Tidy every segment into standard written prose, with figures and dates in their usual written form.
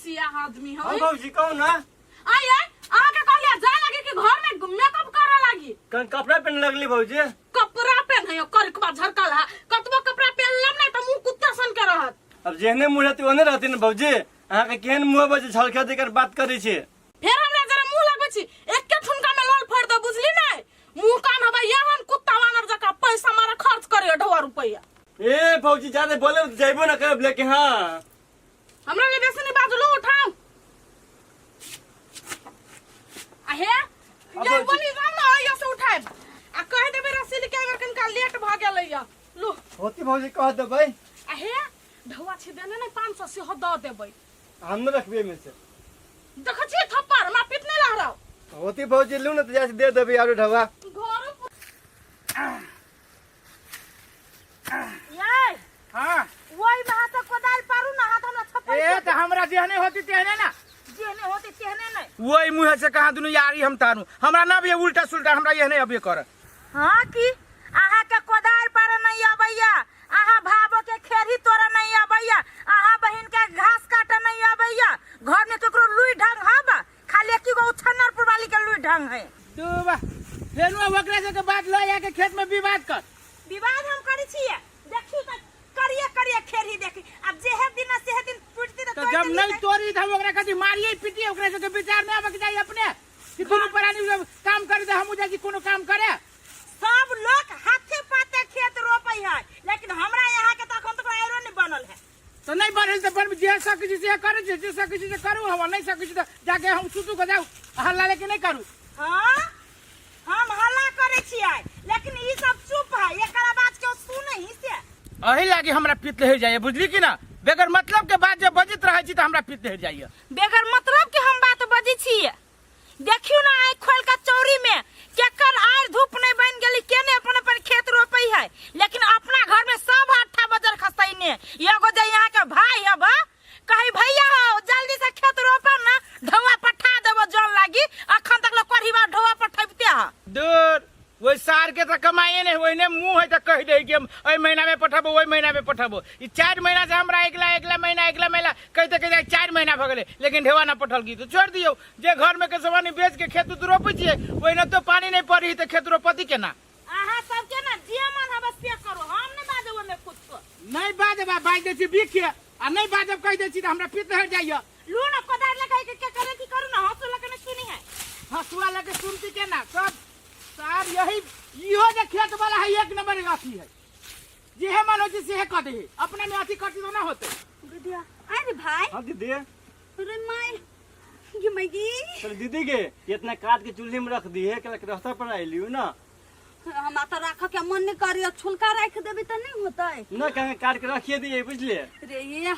सिया आदमी हो। हां भौजी कौन ना आई आके कहलिया जा लगी कि घर में मेकअप करे लगी। कौन कपड़ा पहन लगली भौजी? कपड़ा पहन है करकबा झरकल है कतबो कपड़ा पहन लेम नहीं त मुंह कुत्ता सन के रहत। अब जेहने मुंह रहती ओने रहती न भौजी। अहाँ के केहन मुंह बजे झलका देकर बात करै छे। फेर हमरा जरा मुंह लगबै छी एक के ठुनका में लोल फोड़ दो बुझली नहीं। मुंह कान हबे यहन कुत्ता वानर जका पैसा मारा खर्च करे 2 रुपया। ए भौजी ज्यादा बोले तो जाइबो ना करब लेके। हां हमरा ले बेसी नहीं बाजलो उठाओ आहे ये बोली राम ना आइया से उठाए आ कह देबे रसीद के अगर कन का लेट भ गेलैया लो होती भौजी कह देबै। आहे ढवा छी देने नहीं 500 से हो द देबै हम न रखबे में से देख छी थप्पड़ मा पिटने लहराओ। होती भौजी लू न त जैसे दे देबै आरो ढवा। घर ये हां वही वहां से कोदाल पारू ना हाथ हमरा छप्पड़ ए त हमरा जेहने होती तेहने ना जेने होती तेने नहीं। वही मुंह से कहा दुनु यारी हम तारू हमरा ना भी उल्टा सुल्टा हमरा यहने अबे कर। हां की आहा के कोदाल पर नहीं अबैया आहा भाबो के खेरी तोरा नहीं अबैया आहा बहिन के घास काटे नहीं अबैया घर में केकरो लुई ढंग हबा खाली की गो छन्नरपुर वाली के लुई ढंग है। तू बा फेनु वकरा से के बात ल के खेत में विवाद कर। विवाद हम करै छियै देखी त करिए करिए खेरी देखी अब जेहे दिन से दिन टूटती तो जब नहीं तोरी हम ओकरा कथि मारिए पिटिए ओकरा से के विचार में आबे जाई अपने कि दुनु प्राणी काम करे त हम जाई कोनो काम करे। सब लोग हाथे पाते खेत रोपै है लेकिन हमरा यहाँ के तखन तक एरो नहीं बनल है। तो नहीं बनल त बन जे सक जी से करे जे सक जी से करू हम नहीं सक जी जाके हम सुतू को जाऊ हल्ला लेके नहीं करू। हां हम हल्ला करे छियै लेकिन ई सब चुप है एकरा बात के सुनै ही से अही लागे हमरा पित ले जाइए बुझली कि ना बेगर मतलब के बात जब बजित रहे छी त हमरा पित ले जाइए। बेगर मतलब के हम बात बजी छियै देखियो ना आइ खोल का चौरी में केकर आर धूप नहीं बन गेली केने अपन अपन खेत रोपई है लेकिन अपना घर में सब 8 बजे खसैने एगो जे यहाँ के भाई है बा कही भैया हो जल्दी से खेत रोपा ना ढवा पठा देबो जन लागी अखन तक ल करहिबा ढवा पठैबते है दूर वही सार के तो कमाइए नहीं वही ने मुंह है तो कह दे कि हम ओई महीना में पठाबो ओई महीना में पठाबो ई 4 महीना से हमरा अगला महीना कहते 4 महीना भ गेले लेकिन ढेवा ना पठल की तो छोड़ दियो जे घर में के सामान बेच के खेत तो रोपै छिए ओई न तो पानी नहीं पड़ी तो खेत रोपती के ना। आहा सब के ना जे मन हबस पे करो हम नहीं बाजबो में कुछ नहीं बाजबा बाज दे छी बिख आ नहीं बाजब कह दे छी त हमरा पित हट जाइए। लू ना कोदार लगा के करे की करू ना हंसू लगे नहीं सुनी है हंसुआ लगे सुनती के ना सब सार यही इहो जे खेत वाला है एक नंबर अथी है जे मन होती से कह दे अपना में अथी कटी तो ना होते। गुडिया अरे भाई हां दीदी अरे माय ये मैगी चल दीदी के इतना काट के चूल्हे में रख दी है के रास्ता पर आइलियो ना हम तो रख के मन नहीं करियो छुलका रख देबे त नहीं होतै ना कहे काट के रखिए दिए बुझले रे ये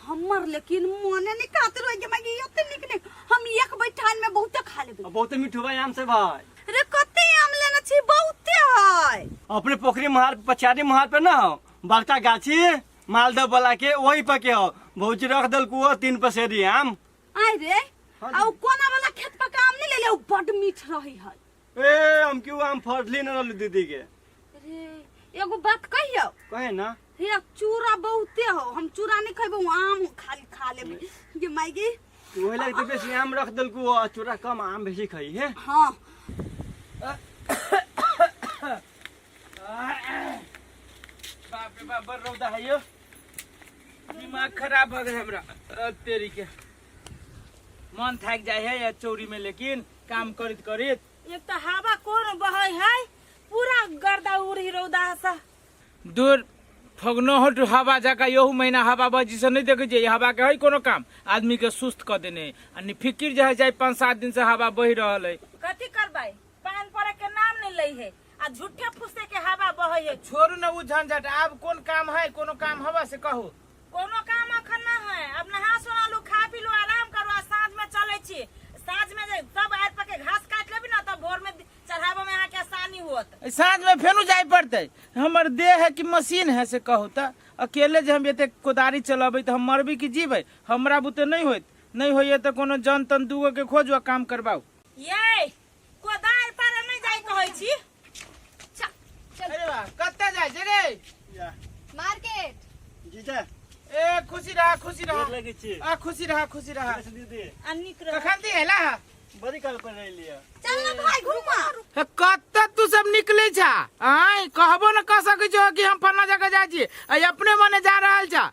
हमर लेकिन मने नहीं कात रह के मैगी ओते निक नहीं हम एक बैठान में बहुत खा लेबे बहुत मीठू भाई आम से भाई रे कते आम लेना छी बहुते है अपने पोखरी महार पछाड़ी महार पे ना बड़का गाछी मालदह वाला के वही पे के हो भौजी रख दल को 3 पसेरी आम आइ रे आ कोना वाला खेत पर काम नहीं ले ले बड़ मीठ रही है ए हम क्यों आम फड़ली न रहलू दीदी के रे एगो बात कहियो कहे ना हे चूरा बहुते हो हम चूरा नहीं खइबो आम खाली खा लेबे ये मैगी वही लगे बेसी आम रख दल को चूरा कम आम बेसी खाई है। हां बाप रे बाप बर रौदा है यो दिमाग खराब हो गए हमरा तेरी के मन थक जाए है या चौरी में लेकिन काम करित करित एक तो हवा कोन बहै है पूरा गर्दा उड़ी रौदा सा दूर फगनो हट हवा जाका यहू महीना हवा बजी से नहीं देखे जे हवा के है कोनो काम आदमी के सुस्त कर देने अनि फिकिर जे है जाय 5-7 दिन से हवा बह रहल है कथी करबै पान पड़े के नाम नहीं लई है आ झूठे फुसे के हवा बहै है छोड़ू न उ झंझट अब कौन काम है कोनो काम हवा से कहो कोनो काम अखन ना है अब नहा सोना लो खा पी लो आराम करो आ साँझ में चले छी साँझ में जे सब आर पके घास काट लेबी ना तब भोर में चढ़ाबो में यहाँ के आसानी होत साँझ में फेनु जाय पड़ते हमर देह है कि मशीन है से कहो त अकेले जे हम एते कोदारी चलाबै त हम मरबी कि जीबै हमरा बुते नहीं होइत नहीं होइए त कोनो जन तन दूगो के खोजो काम करबाऊ ये कोदार पर नहीं जाय कहै छी अरे वाह कत्ते जाय छै रे मार्केट जीजा एक खुशी रहा खुशी रहा गोर लगे छी खुशी रहा खुशी रहा दीदी अनिक रह कखन दी हैला बड़ी काल पर रह लिया चल ना भाई घुमा कत तू सब निकले छा आय कहबो न कह सकै छो कि हम फलना जगह जाय छी आ अपने मने जा रहल छा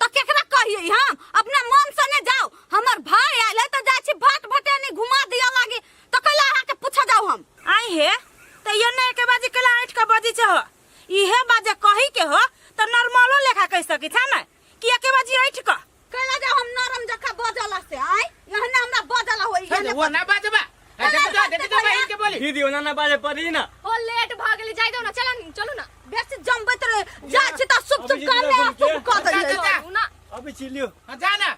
तो केकरा कहिए हम अपना मन से ने जाओ हमर भाई आइल है तो जाय छी भट भटेनी घुमा दिया लागी तो कला आहा के पूछा जाओ हम आई हे तो ये ने के बाजी कला 8 का बाजी छ इहे बाजे कहि के हो तो नॉर्मलो लेखा कह सकी था ना कि एके बाजी 8 का कला जाओ हम नरम जखा बजला से आय यहने हमरा बजला होई वो ना बाजबा देख बहिन के बोली दीदी ओना ना बाजे पड़ी ना ओ लेट भ गेली जाय दो ना चलू ना बेसी जम्बत रे जा छी त सुप सुप कर ले सुप कर दे ना अभी चिल्लियो जा ना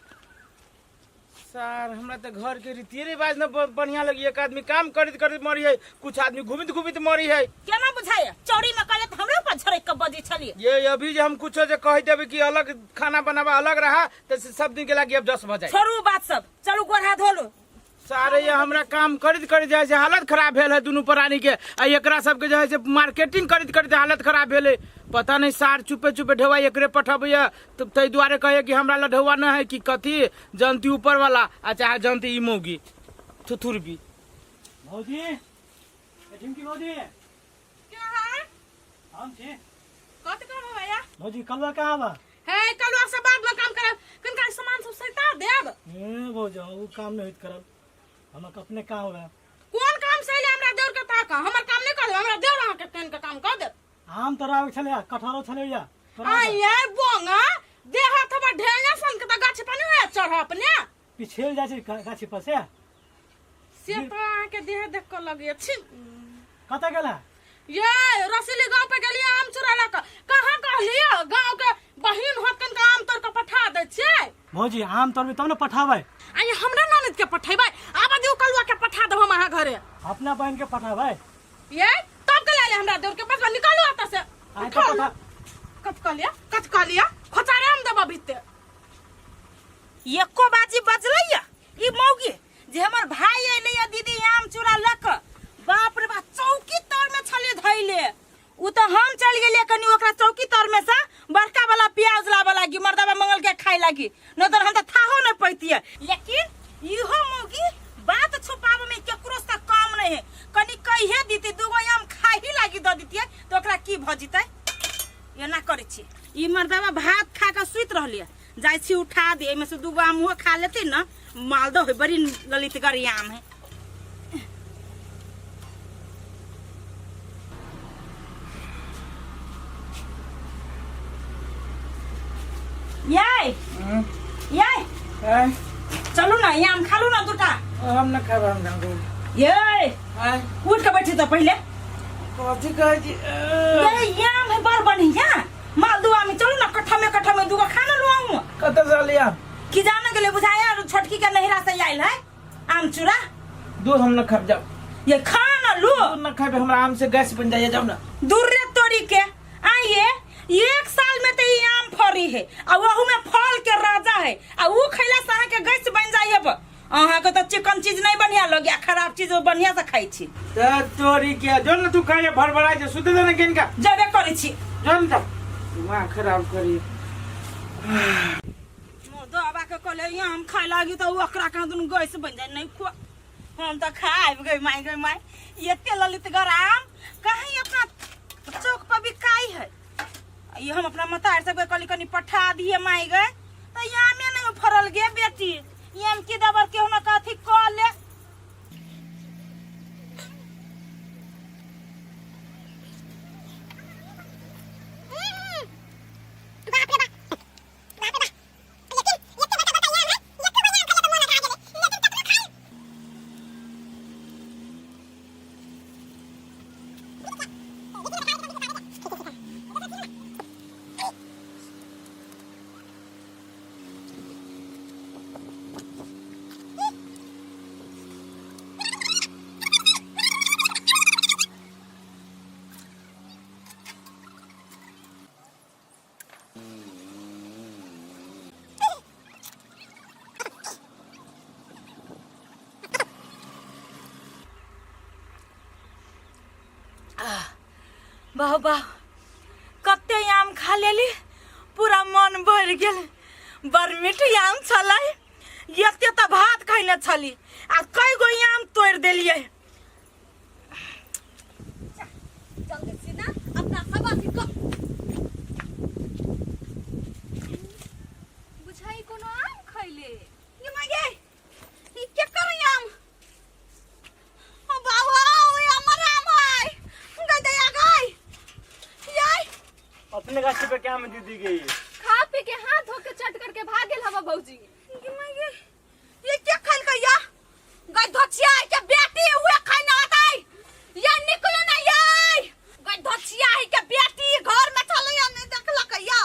सर हमरा तो घर के रीति रिवाज न बढ़िया लगी एक आदमी काम करत करत मरी है कुछ आदमी घूमित घूमित मरी है केना बुझाय चौड़ी में कहले त हमरे ऊपर झरक के बजी छलिए ये अभी जे हम कुछ जे कह देबे कि अलग खाना बनावा अलग रहा तो सब दिन के लागी अब 10 बजे छोड़ू बात सब चलू गोर हाथ धोलू सारे ये हमरा काम करत करत जाय से हालत खराब भेल है दुनू प्राणी के आ एकरा सब के जे है से मार्केटिंग करत करत हालत खराब भेल है पता नहीं सार चुपे चुपे ढेवा एकरे पठबैया तो तै दुआरे कहे कि हमरा ला ढेवा न है कि कथी जनती ऊपर वाला आ चाहे जनती ई मौगी थुथुरबी भौजी ए झुमकी भौजी क्या है हम छी कत काम है भैया भौजी कलवा कहां बा है कलवा से बाद में काम करब कनका सामान सब सैता देब ए भौजी वो काम नहीं होत करब हम अपने काम है कोन काम सैले हमरा देवर के ताका हमर काम नहीं कर हमरा देवर अहाँ के तेन के काम कर दे आम तोरावे छले कटहरो छले या आई ये बोंगा देह हाथ पर ढेंगा सन के त गाछ पानी होया चढ़ अपने पिछेल जाय छै गाछी पर से से तो अहाँ के देह देख के लगे छी कत गेला ये रसीली गांव पे गेलिए आम चुरा ला के कहां कहलिए गांव के बहिन होतन के आम तोड़ के पठा दे छिए भौजी आम तोड़बे तब न पठाबै आई हमरा ननद के पठेबै आब दिउ कलुआ के पठा देब हम अहाँ घरे अपना बहन के पठाबै ये तब के ले हमरा देवर के पास निकालू आता से आइ तो पठा कच का लिया खोचारे हम देब भीतर एको बाजी बजलैया ई मौगी जे हमर भाई आइले या दीदी आम चूरा लक बाप रे बाप चौकी तर में छले धइले उ त हम चल गेलिए कनी ओकरा चौकी तर में से बड़का वाला प्याज लावा लागी मर्दावा मंगल के खाए लागी न त हम त थाहो न पैतिए लेकिन इहो मौगी बात छुपावे में केकरो से काम नहीं है कनी कहिए दीती दुगो आम खाही लागी द दीतिए तो ओकरा की भ जितै एना करै छी ई मर्दावा भात खा के सुइत रहलिए जाय छी उठा दे में से दुगो आम खा लेते न मालदह है बड़ी ललितगर आम है याय चलू ना आम खालू ना दूटा हम न खाब हम न ये उठ के बैठी तो पहले कथी कहै छी ये आम है बड़ बढ़िया मालदुआ में चलू ना कट्ठा में दुगो खाना लुआऊं कत से लिया कि जाने के लिए बुझाया छोटकी के नहिरा से आइल है आम चूरा दूध हम न खाब जाओ ये खाना लू दूध न खाबे हमरा आम से गैस बन जाए जाओ ना दूर रे तोरी के आइए 1 साल में तो ये आम फरी है और वहू में फल के राजा है और वो खैला से अहाँ के गैस बन जाइए अहाँ के तो चिकन चीज नहीं बढ़िया लगे खराब चीज बढ़िया से खाई छी त तोरी के जो न तू खाए भरभरा जे सुते देना केनका जबे करै छी जन त दिमाग खराब करी दवा के कहले आम खाए लागी तो ओकरा कहाँ दुनू गैस बन जाए नहीं खो हम तो खाए गई माई ये ललितगर आम कहीं अपना चौक पर बिकाई है ये हम अपना मतार सब कली कनी पठा दिए माई गए तो ये आमे नहीं फरल गे बेटी ये आम की दबर के हम कथी कह ले वाह वाह कते आम खा लेली पूरा मन भर गेल बड़ मीठी आम छलै। एते त भात खैले छली आ कई गो आम तोड़ देलिए। जल्दी से ना अपना सबासी को बुझाई कोनो आम खैले। ये मागे ई के करे आम? ओ बाबा ओ हमर आम है। गई दया गई। याय अपने गाछी पे क्या में दीदी गई? खा पी के हाथ धो के चट करके भाग गेल हवा भौजी। ये मागे ये क्या खैल कया? गई धोचिया के बेटी हुए खाना आताई। ये निकलो ना याय। गई धोचिया के बेटी घर में चलो या नहीं देखला कया?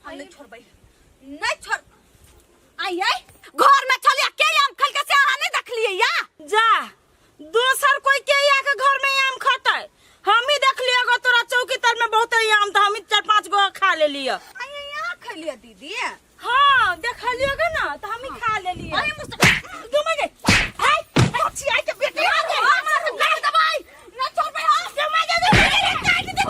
हम नहीं छोड़बै। नहीं छोड़ आई आई घर में चलिया के आम खल के से अहाँ नहीं देखलिए या? जा दोसर कोई के या के घर में आम खाता है। हम ही देख लिया गो तोरा चौकी तर में बहुत आम था, हम ही 4-5 गो खा ले लिया। आई यहाँ खा लिया दीदी? हां देख लियोगे ना तो हम ही खा ले लिया। अरे मुस्त तुम आ गए हाय अच्छी आई के बेटी आ गए। हमारा से लड़ दबाई ना छोड़ बे। हां तुम आ गए काट दे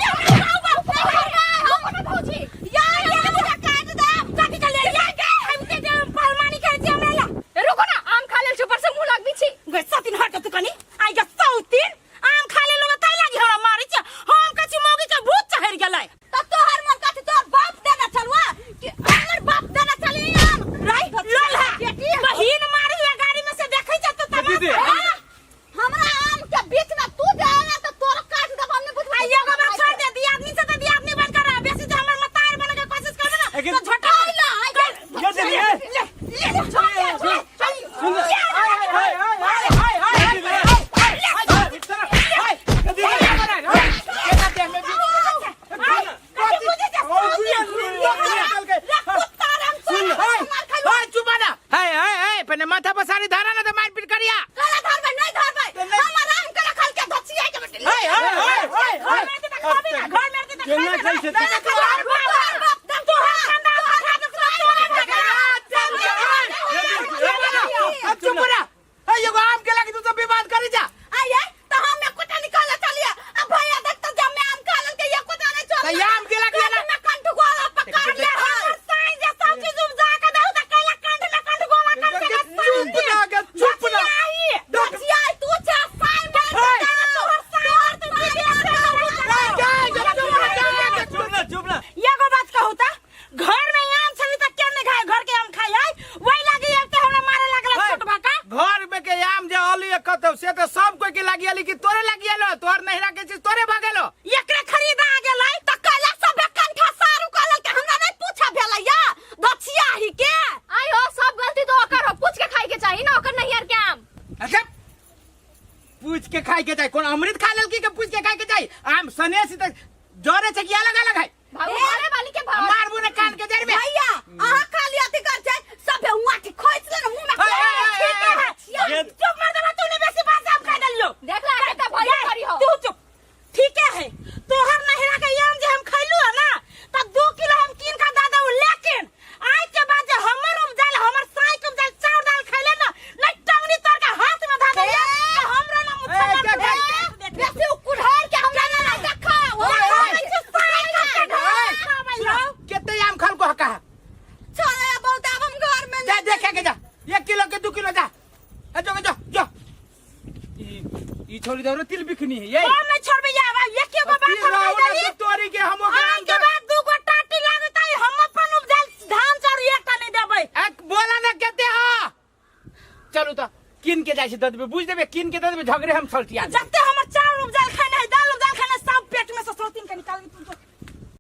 भौजी यार ये मुझे काट दे काट के ले या के हम के पलमानी कर दिया मेला। रुको ना आम खा ले ऊपर से मुंह लाग बिछी। गए सातिन हट तू कनी आई ग सौतीन आम खा ले लोग ताई लागी हमरा मारी छ। हम कछि मौगी के भूत चढ़ गेलै त तोहर मन काट तोर बाप देना चलवा कि हमर बाप देना चली आम राई लोल है बेटी बहिन मारी या गाड़ी में से देखै छ तो दीदी। तमाम हमरा आम के बीच में तू जाएगा तो तोर काट दब। हमने बुझ आइए गो बात छोड़ दे दी आदमी से तो दी आदमी बन कर बेसी जो हमर मतार बने के कोशिश करबे ना तो झटा आइला ये दीदी ले छोड़ सुन हाय हाय माथा पर सारी धारा ना तो मारपीट करिया। काला धर में नहीं धर में हमर आम के रखल के धचिया के बेटी हाय हाय हाय घर में तो खाबी ना घर में तो केना कैसे चुप रहा। एगो आम के लगी तू तो विवाद करी जा। आइए तो हम एक कुटा निकाल चलिए। अब भैया देख तो जब मैं आम खा के ये कुटा नहीं छोड़। तो आम के लगी ना मैं कंठ गोला पकड़ ले हमर साई जे सब चीज उम जा के दऊ त कैला कंठ गोला कर के चुप ना धचिया तू छा साई बोल तोहर साई चुप ना एगो बात कहू त घर में आम छली त के नहीं खाए घर के आम खाई आई वही लागी एक तो हमरा मारे लागला छोट बाका। घर में के आम जे अली कतौ से तो सब कोई के लगी आली कि तोरे लगी आलो तोहर नहिरा के चीज तोरे भागेलो। एकरे खरीदा गेलै त कैला सब कंठा सारू कहल के हमरा नहीं पूछा भेलै या धचिया ही के। आई हो सब गलती तो ओकर हो पूछ के खाई के चाहिए ना ओकर नहीं यार के आम। अच्छा पूछ के खाई के जाए कौन अमृत खा लेल की के पूछ के खाई के जाए? आम सनेसी तक जोरे से अलग अलग है। भाऊ मारे वाली के भाव मार बुने कान के जड़ में भैया अहाँ खाली अथी कर छै सब उठी खोइच ले मुंह में ठीक है। चुप मर दे तूने बेसी बात आम खा देलियो। देख ला बेटा भाई करी हो। तू चुप ठीक है तोहर नहिरा के आम जे हम खैलू है ना त 2 किलो हम कीन का दादा लेकिन आज के बाद जे हमर उपजाल हमर साई के उपजाल चाउर दाल खैले ना नहीं टंगनी तोर के हाथ में धा दे हमरा ना मुछ बेसी कुढ़ार के हमरा ना देखा कितने आम खाल को हका चले बहुत अब हम घर में जा देखे के जा 1 किलो के 2 किलो जा जो जो जो ई छोड़ी दो तिल बिखनी है ये हम नहीं छोड़बे या एक के बात हम कह तोरी के हम आम के बाद 2 गो टाटी लागत है हम अपन उपजाल धान चाउर एकटा नहीं देबै। एक बोला ना कहते हो चलो तो किन के जाय छै दद बुझ देबे किन के दद झगड़े हम छलटिया जते हमर चाउर उपजाल खाना है दाल उपजाल खाना सब पेट में से 3 के निकाल के